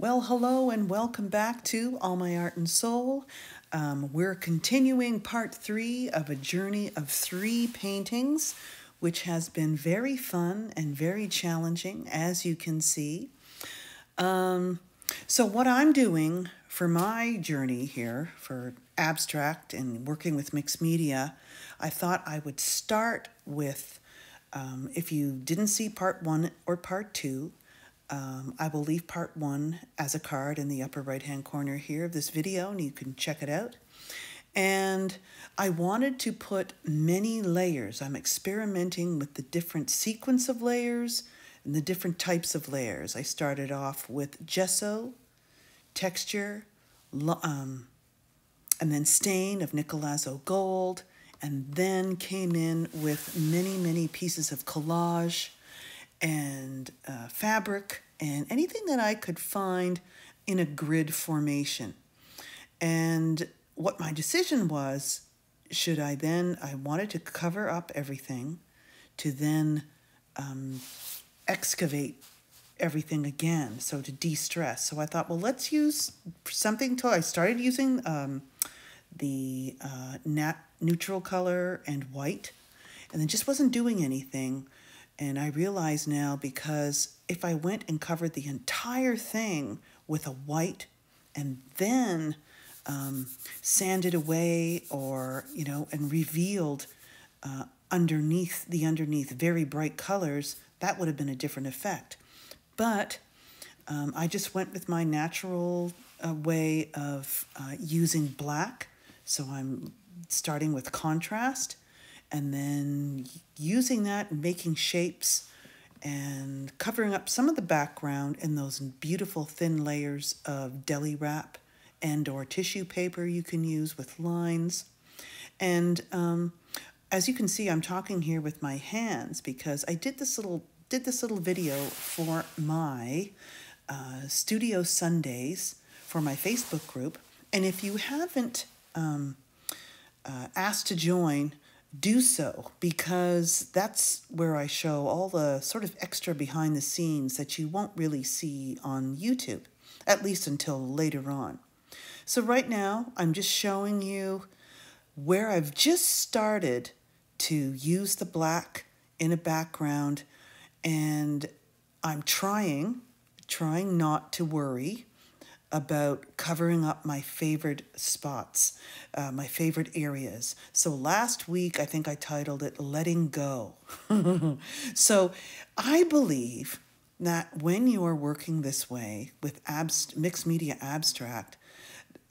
Well, hello and welcome back to All My Art and Soul. We're continuing part 3 of a journey of 3 paintings, which has been very fun and very challenging, as you can see. So what I'm doing for my journey here for abstract and working with mixed media, I thought I would start with, if you didn't see part 1 or part 2, I will leave part 1 as a card in the upper right hand corner here of this video, and you can check it out. And I wanted to put many layers. I'm experimenting with the different sequence of layers and the different types of layers. I started off with gesso, texture, and then stain of Nicolazo gold, and then came in with many pieces of collage and fabric and anything that I could find in a grid formation. And what my decision was, I wanted to cover up everything to then excavate everything again, so to de-stress. So I thought, well, let's use something I started using the neutral color and white, and then just wasn't doing anything. And I realize now, because if I went and covered the entire thing with a white and then sanded away and revealed underneath very bright colors, that would have been a different effect. But I just went with my natural way of using black. So I'm starting with contrast, and then using that and making shapes and covering up some of the background in those beautiful thin layers of deli wrap and or tissue paper you can use with lines. And as you can see, I'm talking here with my hands because I did this little video for my Studio Sundays for my Facebook group. And if you haven't asked to join, do so, because that's where I show all the sort of extra behind the scenes that you won't really see on YouTube, at least until later on. So right now, I'm just showing you where I've just started to use the black in a background, and I'm trying not to worry about covering up my favorite spots, my favorite areas. So last week, I think I titled it Letting Go. So I believe that when you're working this way with mixed media abstract,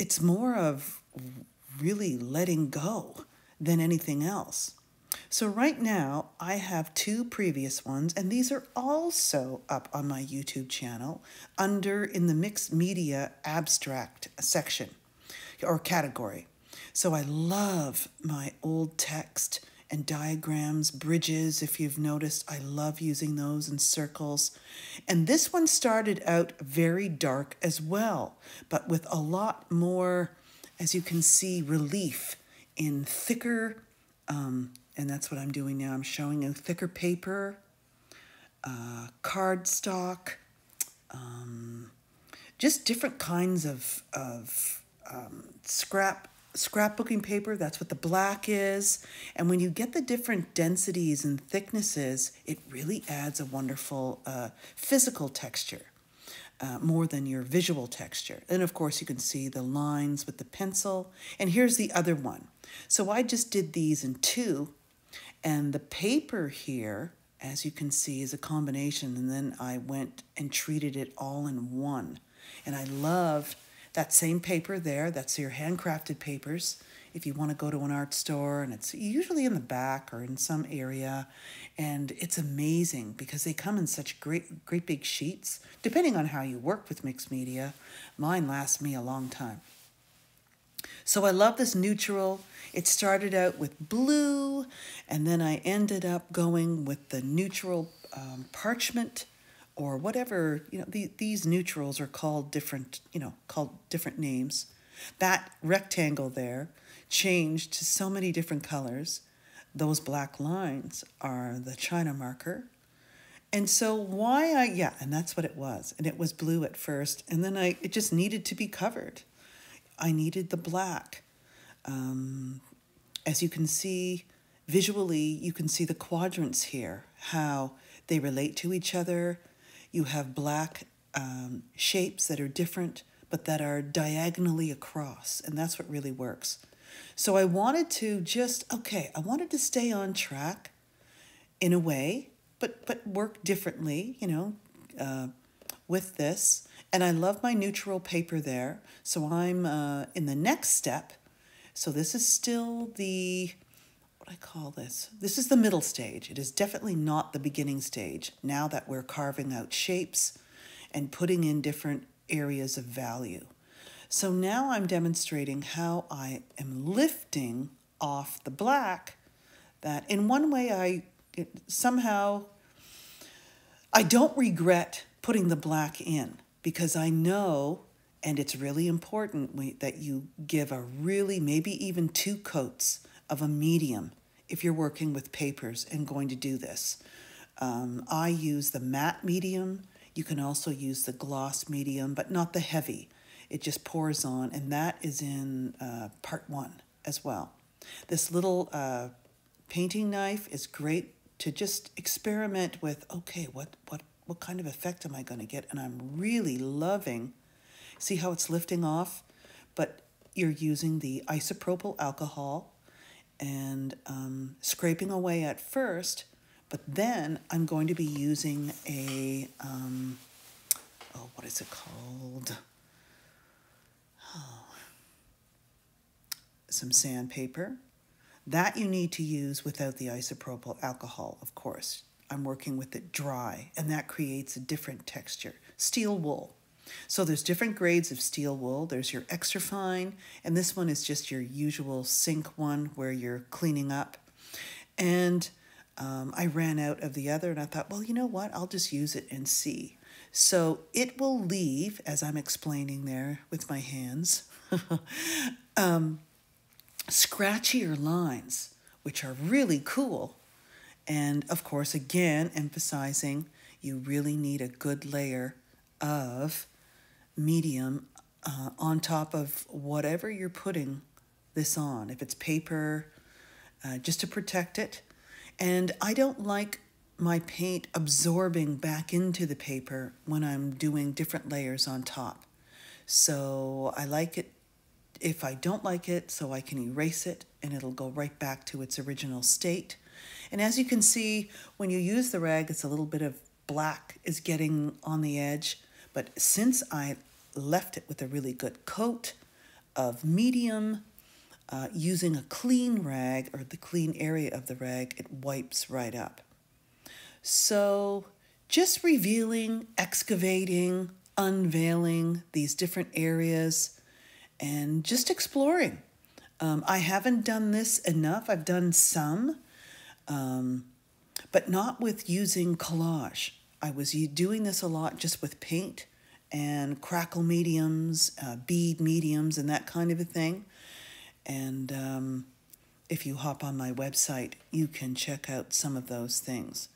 it's more of really letting go than anything else. So right now, I have 2 previous ones, and these are also up on my YouTube channel in the mixed media abstract section or category. So I love my old text and diagrams, bridges. If you've noticed, I love using those in circles. And this one started out very dark as well, but with a lot more, as you can see, relief in thicker, and that's what I'm doing now. I'm showing a thicker paper, cardstock, just different kinds of scrapbooking paper. That's what the black is. And when you get the different densities and thicknesses, it really adds a wonderful physical texture, more than your visual texture. And of course, you can see the lines with the pencil. And here's the other one. So I just did these in 2. And the paper here, as you can see, is a combination. And then I went and treated it all in 1. And I love that same paper there. That's your handcrafted papers. If you want to go to an art store, and it's usually in the back or in some area. And it's amazing because they come in such great big sheets. Depending on how you work with mixed media, mine lasts me a long time. So I love this neutral. It started out with blue, and then I ended up going with the neutral parchment, or whatever, these neutrals are called different names. That rectangle there changed to so many different colors. Those black lines are the China marker. And so and that's what it was. And it was blue at first. And then it just needed to be covered. I needed the black. As you can see, visually, you can see the quadrants here, how they relate to each other. You have black shapes that are different, but that are diagonally across. And that's what really works. So I wanted to I wanted to stay on track in a way, but work differently, with this. And I love my neutral paper there. So I'm in the next step. So this is still what I call this. This is the middle stage. It is definitely not the beginning stage now that we're carving out shapes and putting in different areas of value. So now I'm demonstrating how I am lifting off the black, that in one way I don't regret putting the black in, because I know, and it's really important that you give maybe even 2 coats of a medium if you're working with papers and going to do this. I use the matte medium. You can also use the gloss medium, but not the heavy. It just pours on, and that is in part 1 as well. This little painting knife is great to just experiment with, okay, what kind of effect am I going to get? And I'm really loving, see how it's lifting off? But you're using the isopropyl alcohol and scraping away at first, but then I'm going to be using what is it called? Some sandpaper. That you need to use without the isopropyl alcohol, of course. I'm working with it dry, and that creates a different texture. Steel wool. So there's different grades of steel wool. There's your extra fine, and this one is just your usual sink one where you're cleaning up. And I ran out of the other, and I thought, well, you know what? I'll just use it and see. So it will leave, as I'm explaining there with my hands, scratchier lines, which are really cool. And of course, again, emphasizing you really need a good layer of medium on top of whatever you're putting this on. If it's paper, just to protect it. And I don't like my paint absorbing back into the paper when I'm doing different layers on top. So I like it if I don't like it, so I can erase it and it'll go right back to its original state. And as you can see, when you use the rag, it's a little bit of black is getting on the edge. But since I left it with a really good coat of medium, using a clean rag or the clean area of the rag, it wipes right up. So just revealing, excavating, unveiling these different areas and just exploring. I haven't done this enough. I've done some, but not with using collage. I was doing this a lot just with paint and crackle mediums, bead mediums, and that kind of a thing. And if you hop on my website, you can check out some of those things.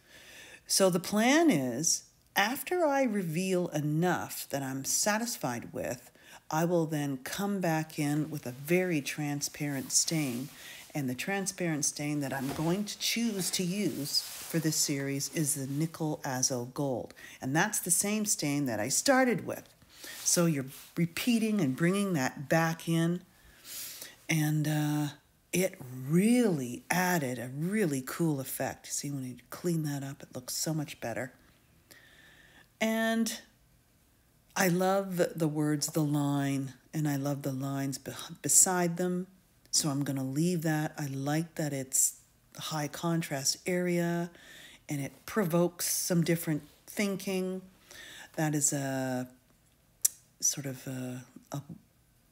So the plan is, after I reveal enough that I'm satisfied with, I will then come back in with a very transparent stain. And the transparent stain that I'm going to choose to use for this series is the nickel azo gold. And that's the same stain that I started with. So you're repeating and bringing that back in. And it really added a really cool effect. See, when you clean that up, it looks so much better. And I love the words, the line, and I love the lines beside them. So I'm going to leave that. I like that it's a high contrast area and it provokes some different thinking. That is a sort of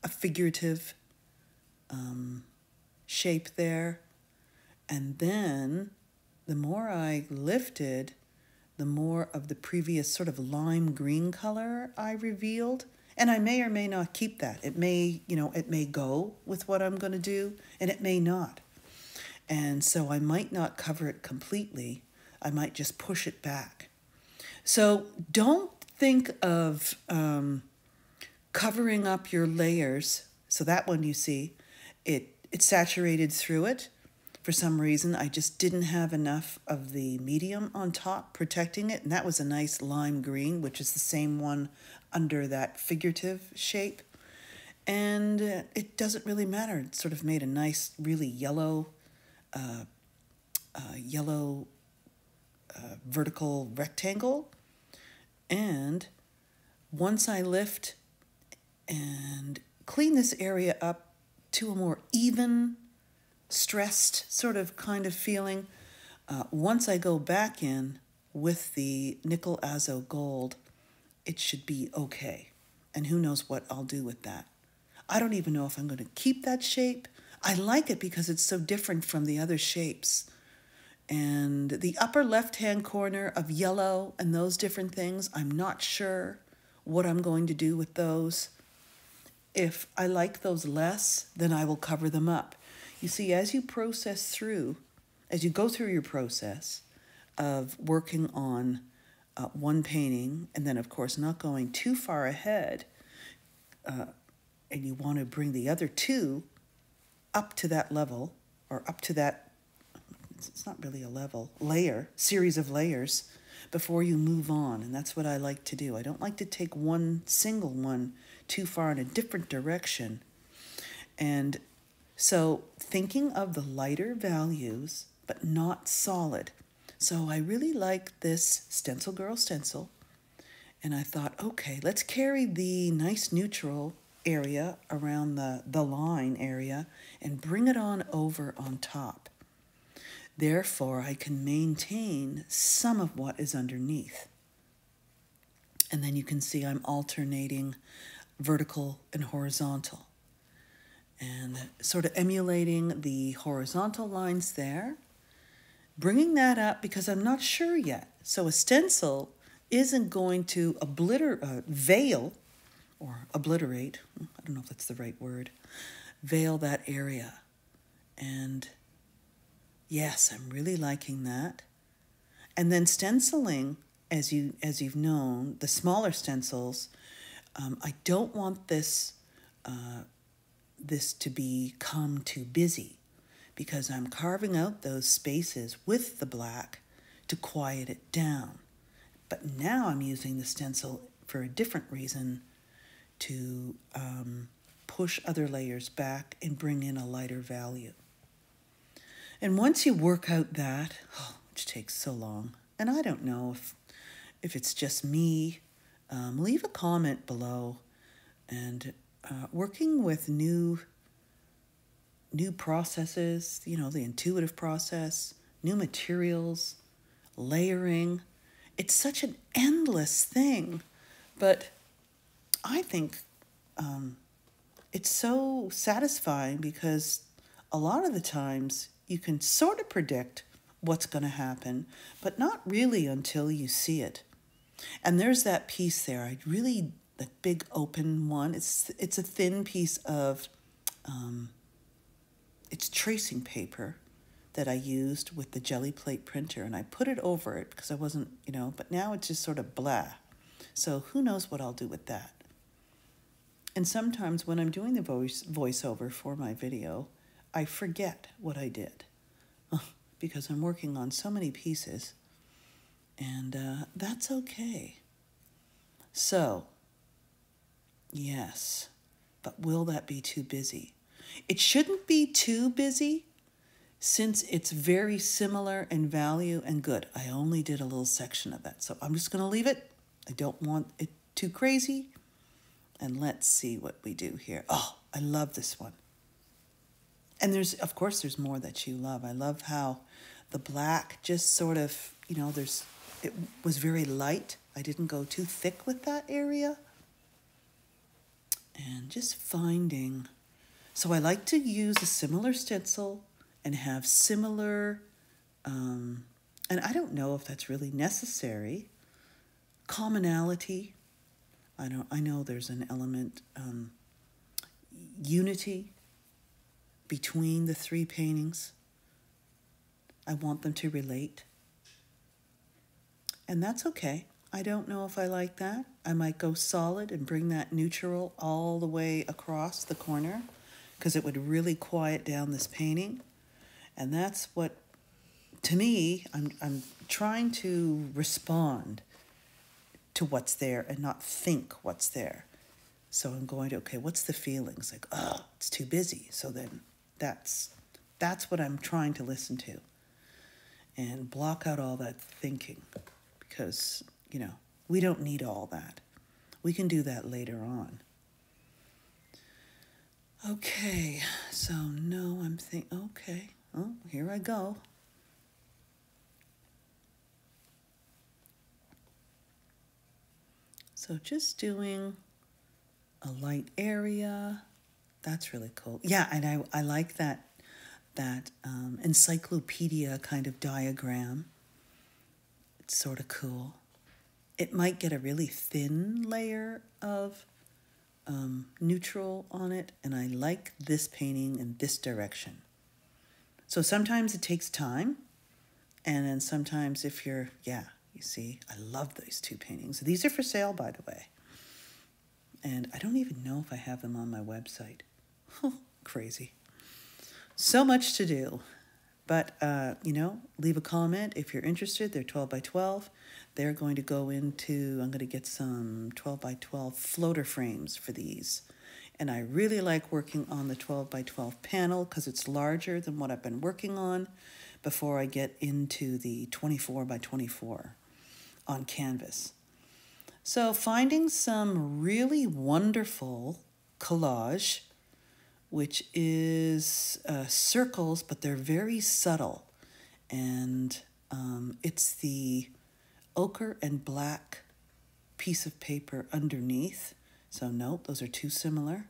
a figurative shape there. And then the more I lifted, the more of the previous sort of lime green color I revealed. And I may or may not keep that. It may, it may go with what I'm going to do, and it may not. And so I might not cover it completely. I might just push it back. So don't think of covering up your layers. So that one you see, it saturated through it. For some reason, I just didn't have enough of the medium on top protecting it. And that was a nice lime green, which is the same one under that figurative shape. And it doesn't really matter. It sort of made a nice, really yellow vertical rectangle. And once I lift and clean this area up to a more even, stressed sort of kind of feeling, once I go back in with the nickel azo gold, it should be okay. And who knows what I'll do with that. I don't even know if I'm going to keep that shape. I like it because it's so different from the other shapes. And the upper left-hand corner of yellow and those different things, I'm not sure what I'm going to do with those. If I like those less, then I will cover them up. You see, as you process through, as you go through your process of working on one painting, and then, of course, not going too far ahead, and you want to bring the other two up to that level, or up to that, it's not really a level, series of layers, before you move on. And that's what I like to do. I don't like to take one single one too far in a different direction. And so thinking of the lighter values, but not solid. So I really like this Stencil Girl stencil. And I thought, okay, let's carry the nice neutral area around the line area and bring it on over on top. Therefore, I can maintain some of what is underneath. And then you can see I'm alternating vertical and horizontal. And sort of emulating the horizontal lines there. Bringing that up because I'm not sure yet. So a stencil isn't going to veil or obliterate, I don't know if that's the right word, veil that area. And yes, I'm really liking that. And then stenciling, as you've known, the smaller stencils, I don't want this to become too busy because I'm carving out those spaces with the black to quiet it down. But now I'm using the stencil for a different reason, to push other layers back and bring in a lighter value. And once you work out that, which takes so long, and I don't know if it's just me, leave a comment below. And working with new processes, the intuitive process, new materials, layering, it's such an endless thing. But I think it's so satisfying because a lot of the times you can sort of predict what's going to happen, but not really until you see it. And there's that piece there. The big open one. It's a thin piece of, it's tracing paper that I used with the jelly plate printer, and I put it over it because I wasn't, but now it's just sort of blah. So who knows what I'll do with that. And sometimes when I'm doing the voiceover for my video, I forget what I did because I'm working on so many pieces, and that's okay. So, yes, but will that be too busy? It shouldn't be too busy since it's very similar in value and good. I only did a little section of that, so I'm just going to leave it. I don't want it too crazy. And let's see what we do here. Oh, I love this one. And of course, there's more that you love. I love how the black just sort of, it was very light. I didn't go too thick with that area. And just finding. So I like to use a similar stencil and have similar, and I don't know if that's really necessary, commonality. I know there's an element, unity between the three paintings. I want them to relate. And that's okay. I don't know if I like that. I might go solid and bring that neutral all the way across the corner because it would really quiet down this painting. And that's what, to me, I'm trying to respond to what's there and not think what's there. So I'm going to, okay, what's the feelings? Like, oh, it's too busy. So then that's what I'm trying to listen to and block out all that thinking because, we don't need all that. We can do that later on. Okay, so no, okay, oh, here I go. So just doing a light area. That's really cool. Yeah, and I like that encyclopedia kind of diagram. It's sort of cool. It might get a really thin layer of neutral on it, and I like this painting in this direction. So sometimes it takes time, and then sometimes if you see, I love these two paintings. These are for sale, by the way. And I don't even know if I have them on my website. Crazy. So much to do. But, leave a comment if you're interested. They're 12 by 12. They're going to go into, I'm going to get some 12 by 12 floater frames for these. And I really like working on the 12 by 12 panel because it's larger than what I've been working on before I get into the 24 by 24 on canvas. So finding some really wonderful collage, which is circles, but they're very subtle. And it's the ochre and black piece of paper underneath. So nope, those are too similar.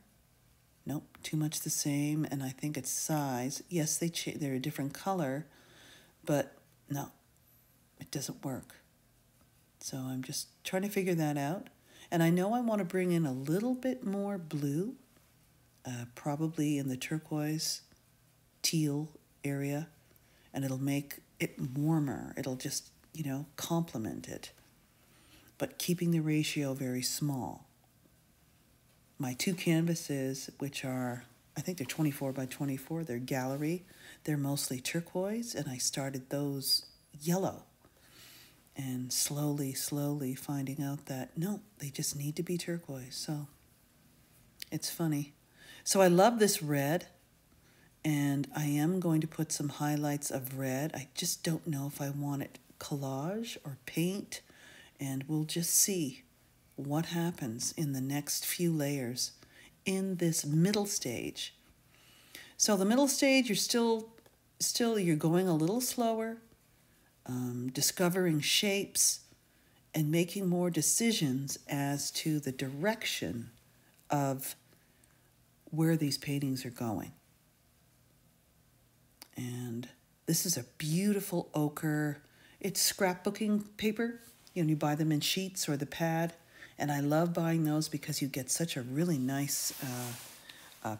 Nope, too much the same. And I think it's size. Yes, they're a different color, but no, it doesn't work. So I'm just trying to figure that out. And I know I want to bring in a little bit more blue, probably in the turquoise teal area, and it'll make it warmer. It'll just, complement it, but keeping the ratio very small. My two canvases, which are, I think they're 24 by 24, they're gallery. They're mostly turquoise, and I started those yellow. And slowly finding out that, no, they just need to be turquoise. So it's funny. So I love this red, and I am going to put some highlights of red. I just don't know if I want it collage or paint, and we'll just see what happens in the next few layers in this middle stage. So the middle stage, you're going a little slower, discovering shapes and making more decisions as to the direction of where these paintings are going. And this is a beautiful ochre. It's scrapbooking paper. You buy them in sheets or the pad. And I love buying those because you get such a really nice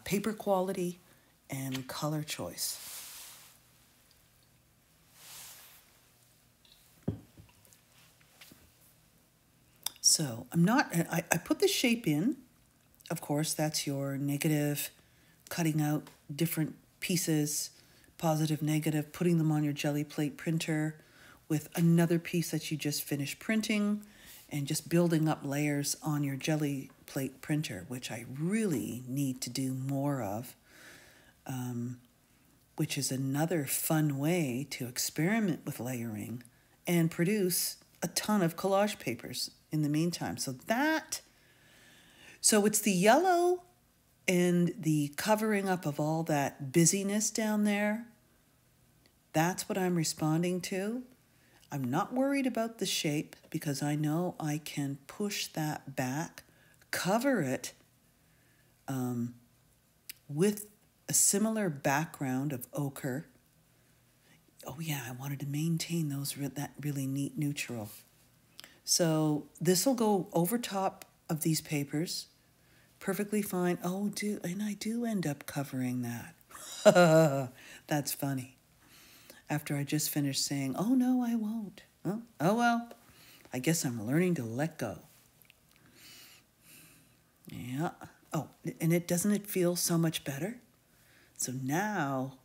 paper quality and color choice. So I put the shape in. Of course, that's your negative, cutting out different pieces, positive, negative, putting them on your jelly plate printer with another piece that you just finished printing, and just building up layers on your jelly plate printer, which I really need to do more of, which is another fun way to experiment with layering and produce a ton of collage papers in the meantime. So it's the yellow and the covering up of all that busyness down there. That's what I'm responding to. I'm not worried about the shape because I know I can push that back, cover it with a similar background of ochre. Oh yeah, I wanted to maintain that really neat neutral. So this will go over top of these papers, perfectly fine. And I do end up covering that. That's funny. After I just finished saying, oh no, I won't. Oh well, I guess I'm learning to let go. Yeah. Oh, and doesn't it feel so much better? So now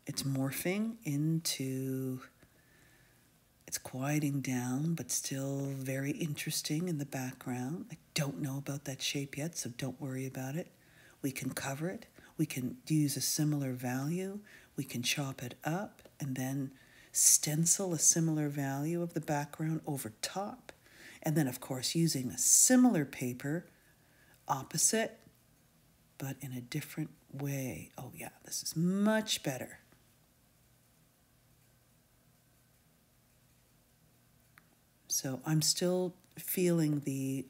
it's morphing into, it's quieting down, but still very interesting in the background. I don't know about that shape yet, so don't worry about it. We can cover it. We can use a similar value. We can chop it up and then stencil a similar value of the background over top. And then, of course, using a similar paper opposite, but in a different way. Oh yeah, this is much better. So I'm still feeling the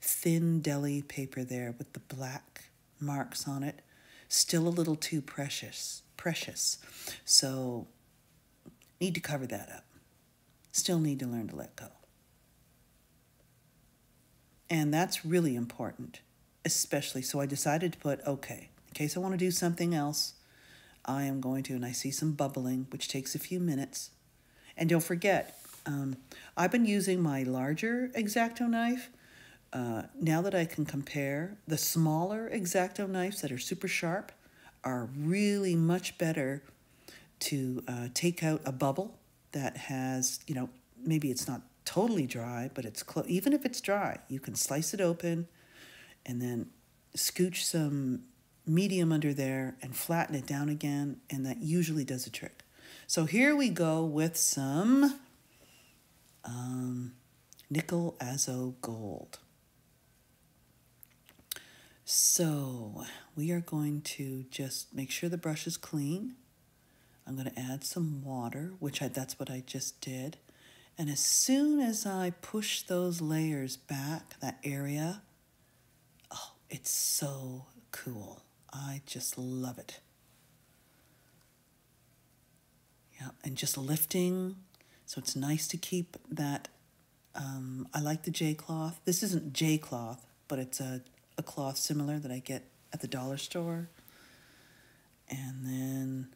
thin deli paper there with the black marks on it. Still a little too precious. So need to cover that up. Still need to learn to let go. And that's really important, especially, so I decided to put, okay, in case I want to do something else, I am going to, and I see some bubbling, which takes a few minutes. And don't forget, I've been using my larger X-Acto knife. Now that I can compare, the smaller X-Acto knives that are super sharp are really much better to take out a bubble that has, maybe it's not totally dry, but it's even if it's dry, you can slice it open and then scooch some medium under there and flatten it down again, and that usually does a trick. So here we go with some nickel azo gold. So we are going to just make sure the brush is clean. I'm going to add some water, that's what I just did. And as soon as I push those layers back, that area, oh, it's so cool. I just love it. Yeah, and just lifting, so it's nice to keep that. I like the J cloth. This isn't J cloth, but it's a cloth similar that I get at the dollar store. And then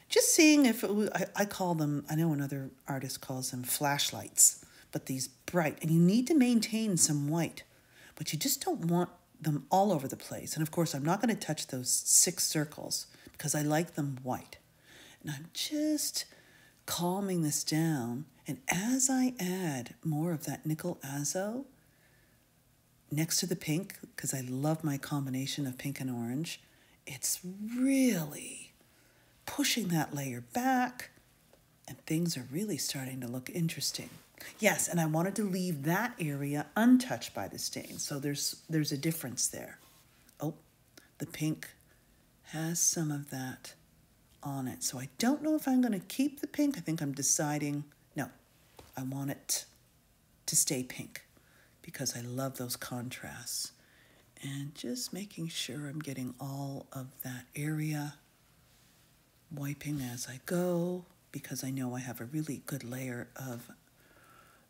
just seeing if it was, I call them, I know another artist calls them flashlights, but these bright, and you need to maintain some white, but you just don't want them all over the place. And of course, I'm not going to touch those 6 circles because I like them white. And I'm just calming this down. And as I add more of that nickel azo next to the pink, because I love my combination of pink and orange, it's really pushing that layer back, and things are really starting to look interesting. Yes, and I wanted to leave that area untouched by the stain, so there's a difference there. Oh, the pink has some of that on it, so I don't know if I'm going to keep the pink. I think I'm deciding, no, I want it to stay pink because I love those contrasts. And just making sure I'm getting all of that area, wiping as I go, because I know I have a really good layer of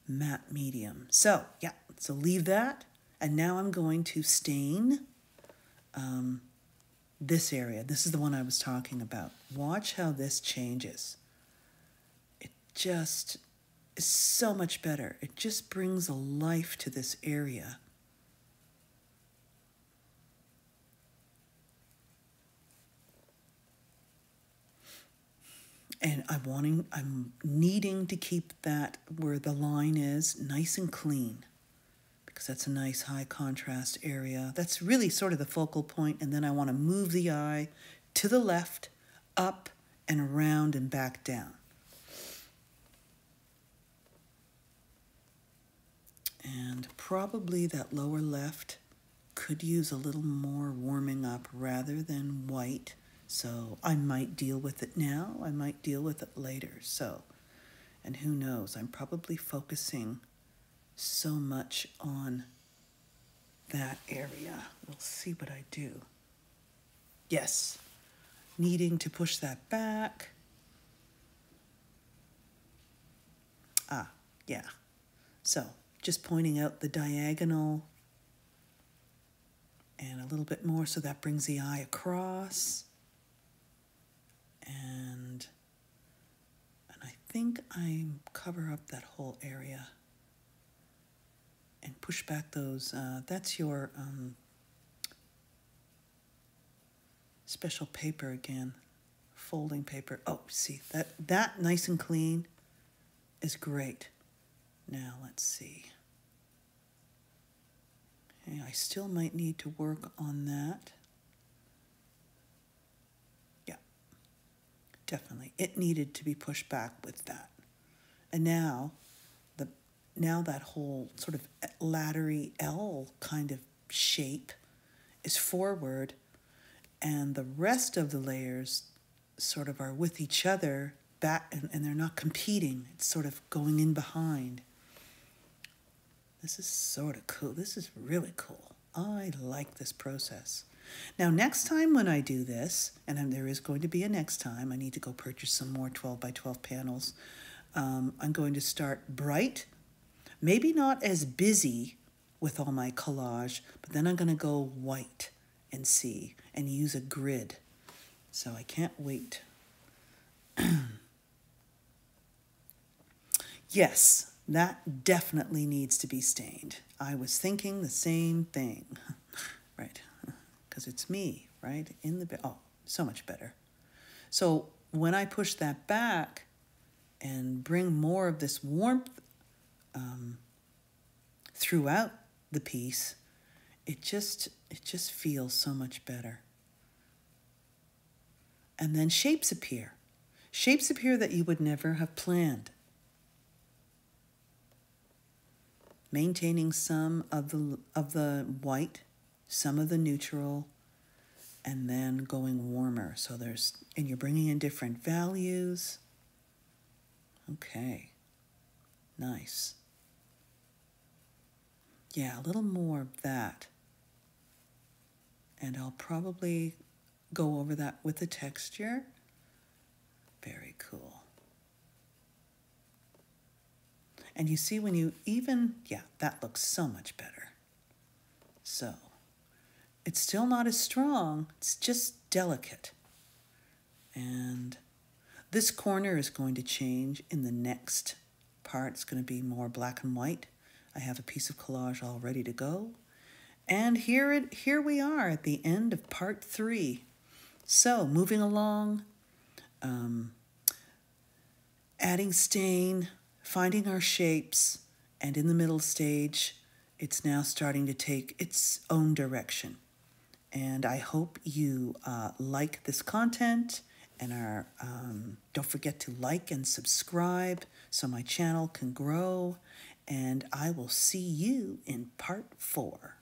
matte medium. So, yeah, so leave that. And now I'm going to stain this area. This is the one I was talking about. Watch how this changes. It just is so much better. It just brings a life to this area. And I'm needing to keep that where the line is nice and clean, because that's a nice high contrast area. That's really sort of the focal point. And then I want to move the eye to the left, up and around and back down. And probably that lower left could use a little more warming up rather than white. So I might deal with it now, I might deal with it later. So, and who knows, I'm probably focusing so much on that area. We'll see what I do. Yes, needing to push that back. Yeah. So just pointing out the diagonal and a little bit more, so that brings the eye across. And I think I cover up that whole area. and push back those. That's your special paper again, folding paper. Oh, see, that nice and clean is great. Now let's see. Okay, I still might need to work on that. Yeah, definitely. It needed to be pushed back with that. And now that whole sort of laddery L kind of shape is forward, and the rest of the layers sort of are with each other back, and they're not competing. It's sort of going in behind. This is sort of cool. This is really cool. I like this process. Now, next time when I do this, and there is going to be a next time, I need to go purchase some more 12 by 12 panels. I'm going to start bright, maybe not as busy with all my collage, but then I'm going to go white and see, and use a grid. So I can't wait. Yes, that definitely needs to be stained. I was thinking the same thing, right? Because it's me, right? Oh, so much better. So when I push that back and bring more of this warmth throughout the piece, it just feels so much better. And then shapes appear. Shapes appear that you would never have planned. Maintaining some of the white, some of the neutral, and then going warmer. So and you're bringing in different values. Okay, nice. Yeah, a little more of that. And I'll probably go over that with the texture. Very cool. And you see when you that looks so much better. So, it's still not as strong, it's just delicate. And this corner is going to change in the next part. It's going to be more black and white. I have a piece of collage all ready to go. And here we are at the end of part 3. So, moving along, adding stain, finding our shapes, and in the middle stage, it's now starting to take its own direction. And I hope you like this content, and don't forget to like and subscribe so my channel can grow. And I will see you in part 4.